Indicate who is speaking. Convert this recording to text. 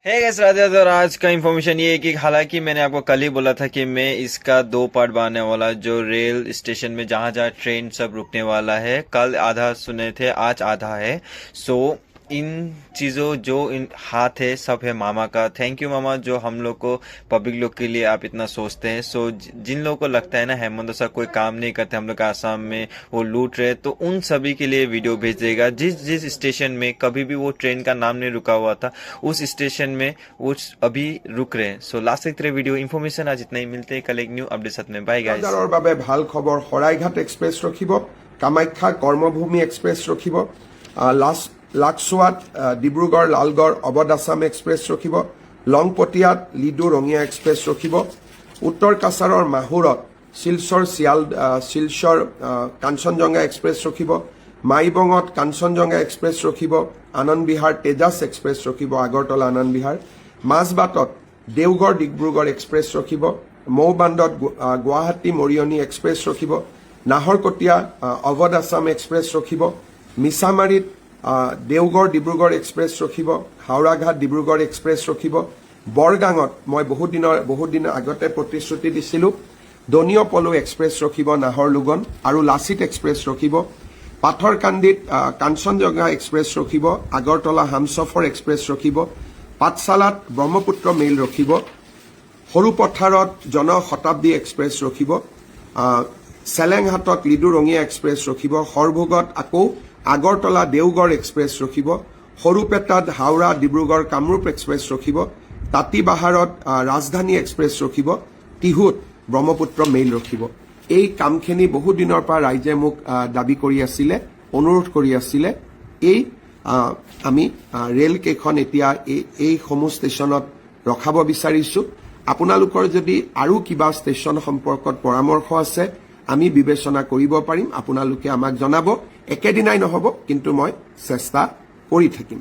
Speaker 1: है गाइस राधे राधे। और आज का इन्फॉर्मेशन ये है कि हालांकि मैंने आपको कल ही बोला था कि मैं इसका 2 पार्ट बनाने वाला, जो रेल स्टेशन में जहाँ जहाँ ट्रेन सब रुकने वाला है। कल आधा सुने थे, आज आधा है। सो इन चीज़ों जो इन हाथ है सब है मामा का। थैंक यू मामा, जो हम लोग को पब्लिक लोग के लिए आप इतना सोचते हैं। सो जिन लोगों को लगता है ना हेमंत सर कोई काम नहीं करते, हम लोग का आसाम में वो लूट रहे, तो उन सभी के लिए वीडियो भेज देगा। जिस जिस स्टेशन में कभी भी वो ट्रेन का नाम नहीं रुका हुआ था, उस स्टेशन में वो अभी रुक रहे हैं। सो लास्ट तक वीडियो इन्फॉर्मेशन आज इतना ही। मिलते हैं कल एक न्यू अपडेट साथ में। Bye guys.
Speaker 2: বাবে ভাল খবৰ। শৰাইঘাট এক্সপ্ৰেছ ৰখিব, কামাখ্যা কৰ্মভূমি এক্সপ্ৰেছ ৰখিব, লাকছোৱাত ডিব্ৰুগড় লালগড় অৱধ আছাম এক্সপ্ৰেছ ৰখিব, লংপটীয়াত লিডু ৰঙিয়া এক্সপ্ৰেছ ৰখিব, উত্তৰ কাছাৰৰ মাহুৰত শিলচৰ কাঞ্চনজংঘা এক্সপ্ৰেছ ৰখিব, মাইবঙত কাঞ্চনজংঘা এক্সপ্ৰেছ ৰখিব, আনন্দ বিহাৰ তেজাছ এক্সপ্ৰেছ ৰখিব, আগৰতলা আনন্দ বিহাৰ, মাজবাটত দেওগড় ডিব্ৰুগড় এক্সপ্ৰেছ ৰখিব, মৌবাণ্ডত গুৱাহাটী মৰিয়নি এক্সপ্ৰেছ ৰখিব, নাহৰকটীয়া অৱধ আছাম এক্সপ্ৰেছ ৰখিব, মিছামাৰীত দেওগড় ডিব্ৰুগড় এক্সপ্ৰেছ ৰখিব, হাওৰাঘাট ডিব্ৰুগড় এক্সপ্ৰেছ ৰখিব, বৰগাঙত মই বহুত দিন আগতে প্ৰতিশ্ৰুতি দিছিলোঁ দনীয় পলু এক্সপ্ৰেছ ৰখিব, নাহৰলুগন আৰু লাচিত এক্সপ্ৰেছ ৰখিব, পাথৰকান্দিত কাঞ্চনজংঘা এক্সপ্ৰেছ ৰখিব, আগৰতলা হামছফৰ এক্সপ্ৰেছ ৰখিব, পাঠশালাত ব্ৰহ্মপুত্ৰ মেইল ৰখিব, সৰুপথাৰত জনশতাব্দী এক্সপ্ৰেছ ৰখিব, চেলেংহাটত লিডু ৰঙিয়া এক্সপ্ৰেছ ৰখিব, সৰভোগত আকৌ আগৰতলা দেওগড় এক্সপ্ৰেছ ৰখিব, সৰুপেটাত হাওৰা ডিব্ৰুগড় কামৰূপ এক্সপ্ৰেছ ৰখিব, তাঁতীবাহাৰত ৰাজধানী এক্সপ্ৰেছ ৰখিব, টিহুত ব্ৰহ্মপুত্ৰ মেইল ৰখিব। এই কামখিনি বহু দিনৰ পৰা ৰাইজে মোক দাবী কৰি আছিলে, অনুৰোধ কৰি আছিলে। আমি ৰেল কেইখন এতিয়া এইসমূহ ষ্টেচনত ৰখাব বিচাৰিছো। আপোনালোকৰ যদি আৰু কিবা ষ্টেচন সম্পৰ্কত পৰামৰ্শ আছে আমি বিবেচনা কৰিব পাৰিম। আপোনালোকে আমাক জনাব। একেদিনাই নহ'ব, কিন্তু মই চেষ্টা কৰি থাকিম।